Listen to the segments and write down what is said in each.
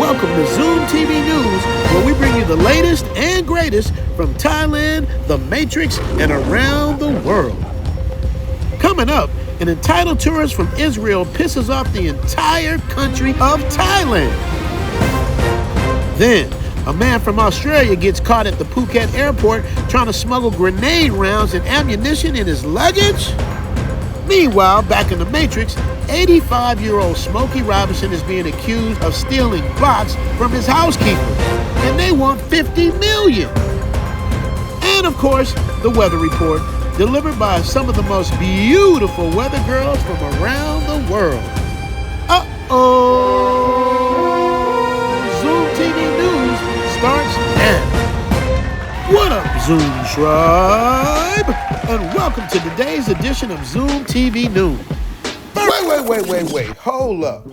welcome to Zoom TV News, where we bring you the latest and greatest from Thailand, the Matrix, and around the world. Coming up, an entitled tourist from Israel pisses off the entire country of Thailand. Then, a man from Australia gets caught at the Phuket airport trying to smuggle grenade rounds and ammunition in his luggage. Meanwhile, back in the Matrix, 85-year-old Smokey Robinson is being accused of stealing box from his housekeeper, and they want $50 million. And of course, the weather report, delivered by some of the most beautiful weather girls from around the world. Zoom TV News starts now. What up, Zoom Tribe? And welcome to today's edition of Zoom TV News. Wait. Hold up.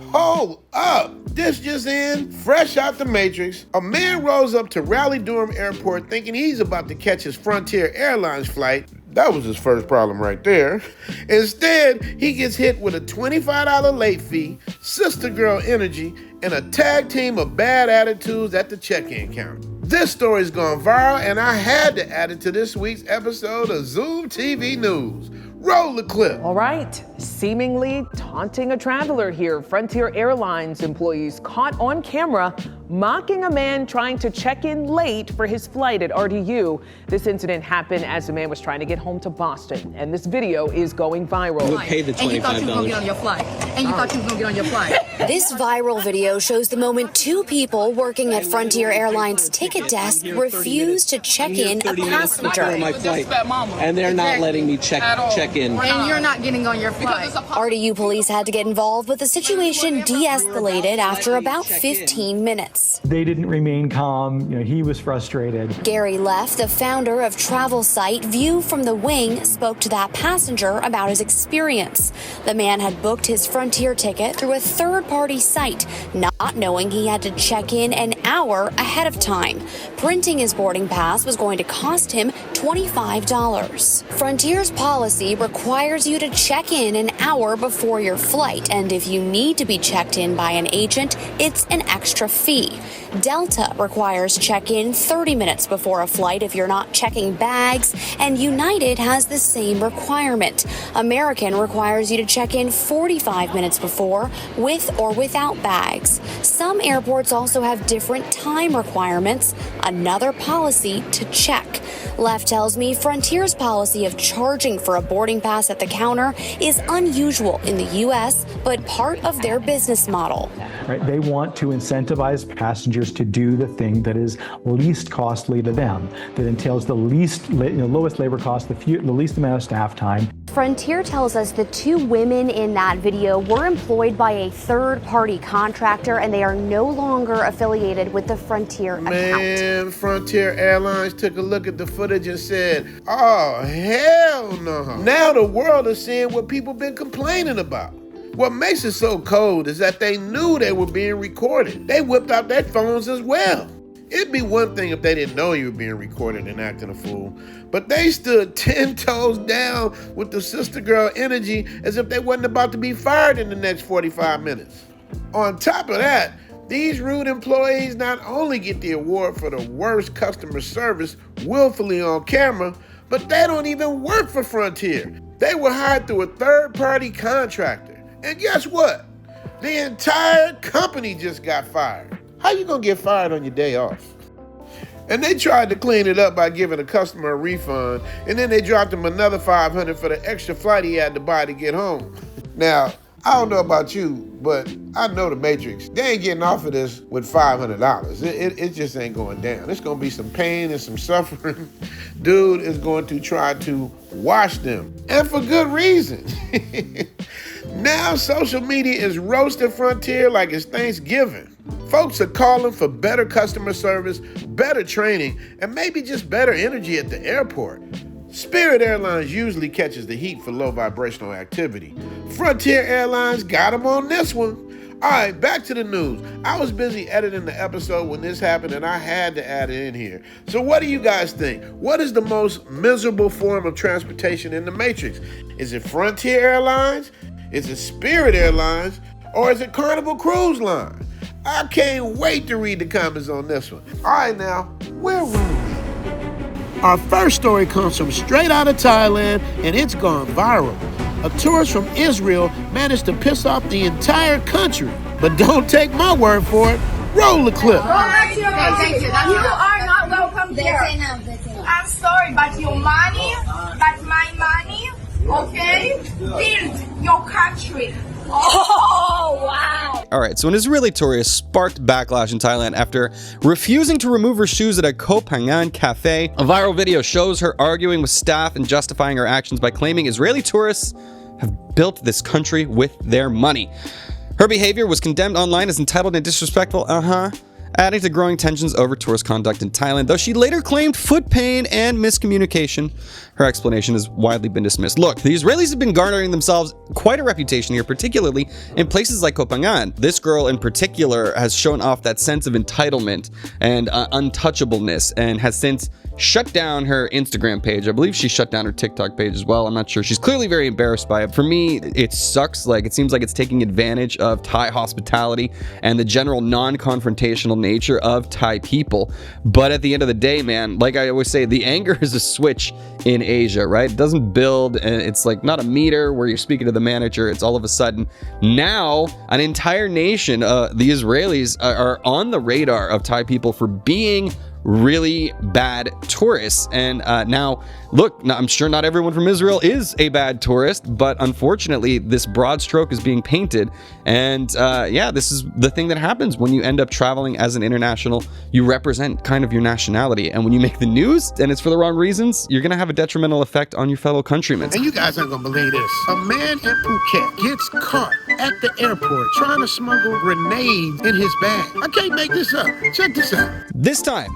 This just in, fresh out the Matrix, a man rolls up to Raleigh-Durham Airport thinking he's about to catch his Frontier Airlines flight. That was his first problem right there. Instead, he gets hit with a $25 late fee, sister girl energy, and a tag team of bad attitudes at the check-in counter. This story's gone viral, and I had to add it to this week's episode of Zoom TV News. Roll the clip. All right. Seemingly taunting a traveler here. Frontier Airlines employees caught on camera mocking a man trying to check in late for his flight at RDU. This incident happened as the man was trying to get home to Boston, and this video is going viral. You paid the $25. And you thought you were going to get on your flight. This viral video shows the moment two people working at Frontier Airlines ticket desk refuse to check in a passenger. On my flight, and they're not letting me check in. And you're not getting on your flight. RDU police had to get involved, but the situation de-escalated after about 15 minutes. They didn't remain calm. He was frustrated. Gary Leff, the founder of travel site View from the Wing, spoke to that passenger about his experience. The man had booked his Frontier ticket through a third-party site, not knowing he had to check in an hour ahead of time. Printing his boarding pass was going to cost him $25. Frontier's policy requires you to check in an hour before your flight, and if you need to be checked in by an agent, it's an extra fee. Delta requires check-in 30 minutes before a flight if you're not checking bags, and United has the same requirement. American requires you to check in 45 minutes before, with or without bags. Some airports also have different time requirements, another policy to check. Leff tells me Frontier's policy of charging for a boarding pass at the counter is unusual in the U.S., but part of their business model. Right? They want to incentivize passengers to do the thing that is least costly to them, that entails the lowest labor cost, the least amount of staff time. Frontier tells us the two women in that video were employed by a third-party contractor, and they are no longer affiliated with the Frontier account. Man, Frontier Airlines took a look at the footage and said, oh, hell no. Now the world is seeing what people been complaining about. What makes it so cold is that they knew they were being recorded. They whipped out their phones as well. It'd be one thing if they didn't know you were being recorded and acting a fool, but they stood 10 toes down with the sister girl energy as if they wasn't about to be fired in the next 45 minutes. On top of that, these rude employees not only get the award for the worst customer service willfully on camera, but they don't even work for Frontier. They were hired through a third-party contractor. And guess what? The entire company just got fired. How you gonna get fired on your day off? And they tried to clean it up by giving a customer a refund, and then they dropped him another $500 for the extra flight he had to buy to get home. Now, I don't know about you, but I know the Matrix. They ain't getting off of this with $500. It just ain't going down. It's gonna be some pain and some suffering. Dude is going to try to wash them, and for good reason. Now social media is roasting Frontier like it's Thanksgiving. Folks are calling for better customer service, better training, and maybe just better energy at the airport. Spirit Airlines usually catches the heat for low vibrational activity. Frontier Airlines got them on this one. All right, back to the news. I was busy editing the episode when this happened, and I had to add it in here. So what do you guys think? What is the most miserable form of transportation in the Matrix? Is it Frontier Airlines? Is it Spirit Airlines? Or is it Carnival Cruise Line? I can't wait to read the comments on this one. All right, now, where were we? Our first story comes from straight out of Thailand, and it's gone viral. A tourist from Israel managed to piss off the entire country. But don't take my word for it. Roll the clip. Go back to your country. You are not welcome here. I'm sorry, but your money, but my money, okay? Build your country. Oh, wow. All right, so an Israeli tourist sparked backlash in Thailand after refusing to remove her shoes at a Koh Phangan cafe. A viral video shows her arguing with staff and justifying her actions by claiming Israeli tourists have built this country with their money. Her behavior was condemned online as entitled and disrespectful, adding to growing tensions over tourist conduct in Thailand, though she later claimed foot pain and miscommunication. Her explanation has widely been dismissed. Look, the Israelis have been garnering themselves quite a reputation here, particularly in places like Koh Phangan. This girl in particular has shown off that sense of entitlement and untouchableness, and has since shut down her Instagram page. I believe she shut down her TikTok page as well. I'm not sure. She's clearly very embarrassed by it. For me, it sucks. Like, it seems like it's taking advantage of Thai hospitality and the general non-confrontational nature of Thai people. But at the end of the day, man, like I always say, the anger is a switch in Asia, right? It doesn't build, and it's like not a meter where you're speaking to the manager. It's all of a sudden now an entire nation, the Israelis, are on the radar of Thai people for being really bad tourists. And now, look, I'm sure not everyone from Israel is a bad tourist, but unfortunately, this broad stroke is being painted. And yeah, this is the thing that happens when you end up traveling as an international. You represent kind of your nationality. And when you make the news and it's for the wrong reasons, you're going to have a detrimental effect on your fellow countrymen. And you guys aren't going to believe this. A man in Phuket gets caught at the airport trying to smuggle grenades in his bag. I can't make this up. Check this out. This time,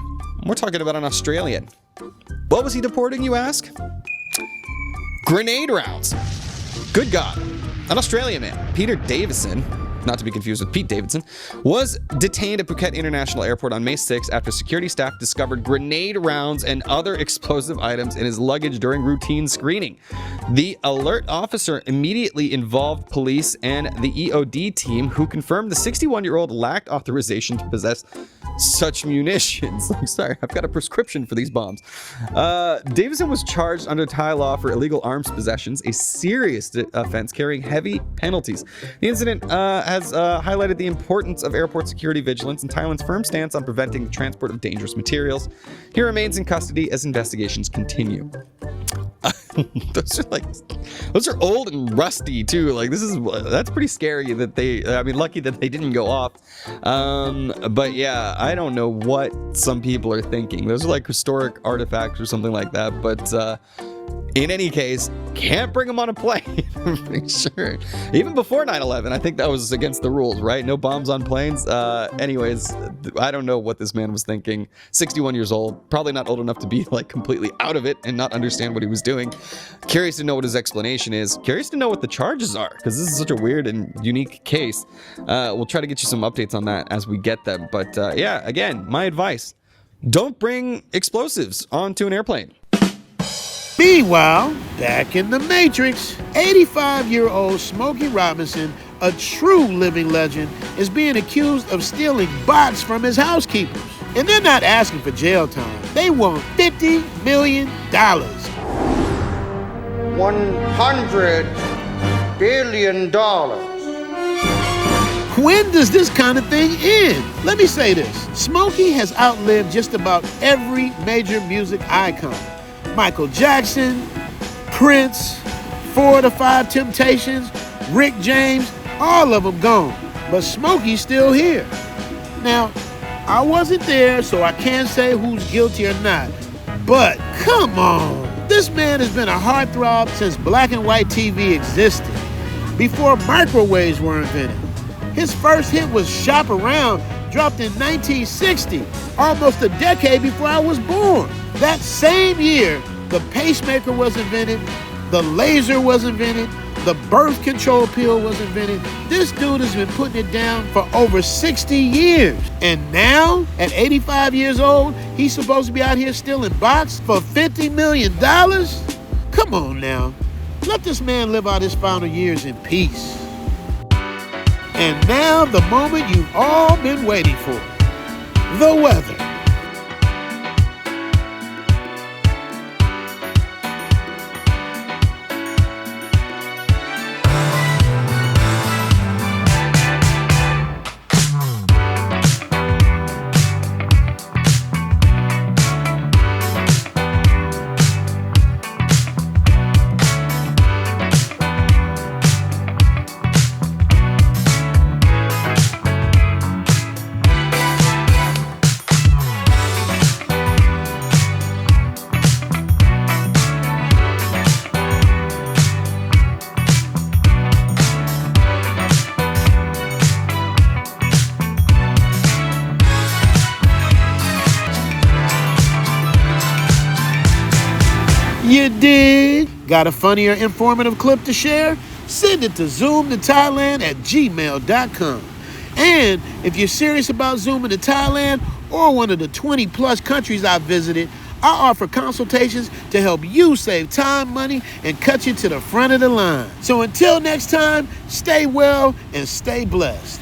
we're talking about an Australian. What was he deporting, you ask? Grenade rounds. Good God. An Australian man, Peter Davison, not to be confused with Pete Davidson, was detained at Phuket International Airport on May 6 after security staff discovered grenade rounds and other explosive items in his luggage during routine screening. The alert officer immediately involved police and the EOD team, who confirmed the 61-year-old lacked authorization to possess such munitions. I'm sorry, I've got a prescription for these bombs. Davison was charged under Thai law for illegal arms possessions, a serious offense carrying heavy penalties. The incident has highlighted the importance of airport security vigilance and Thailand's firm stance on preventing the transport of dangerous materials. He remains in custody as investigations continue. Those are old and rusty too. Like, that's pretty scary that lucky that they didn't go off. But yeah, I don't know what some people are thinking. Those are like historic artifacts or something like that. But in any case, can't bring them on a plane. I'm pretty sure. Even before 9/11, I think that was against the rules, right? No bombs on planes. Anyways, I don't know what this man was thinking. 61 years old, probably not old enough to be like completely out of it and not understand what he was doing. Curious to know what his explanation is. Curious to know what the charges are, because this is such a weird and unique case. We'll try to get you some updates on that as we get them. But yeah, again, my advice: don't bring explosives onto an airplane. Meanwhile, back in the Matrix, 85-year-old Smokey Robinson, a true living legend, is being accused of stealing bots from his housekeepers. And they're not asking for jail time. They want $50 million. $100 billion. When does this kind of thing end? Let me say this. Smokey has outlived just about every major music icon. Michael Jackson, Prince, 4 to 5 Temptations, Rick James, all of them gone. But Smokey's still here. Now, I wasn't there, so I can't say who's guilty or not. But come on. This man has been a heartthrob since black and white TV existed, before microwaves were invented. His first hit was Shop Around, dropped in 1960, almost a decade before I was born. That same year, the pacemaker was invented, the laser was invented, the birth control pill was invented. This dude has been putting it down for over 60 years. And now, at 85 years old, he's supposed to be out here stealing bots for $50 million? Come on now. Let this man live out his final years in peace. And now the moment you've all been waiting for. The weather. You dig? Got a funny or informative clip to share? Send it to zoomtothailand@gmail.com. And if you're serious about zooming to Thailand or one of the 20 plus countries I've visited, I offer consultations to help you save time, money, and cut you to the front of the line. So until next time, stay well and stay blessed.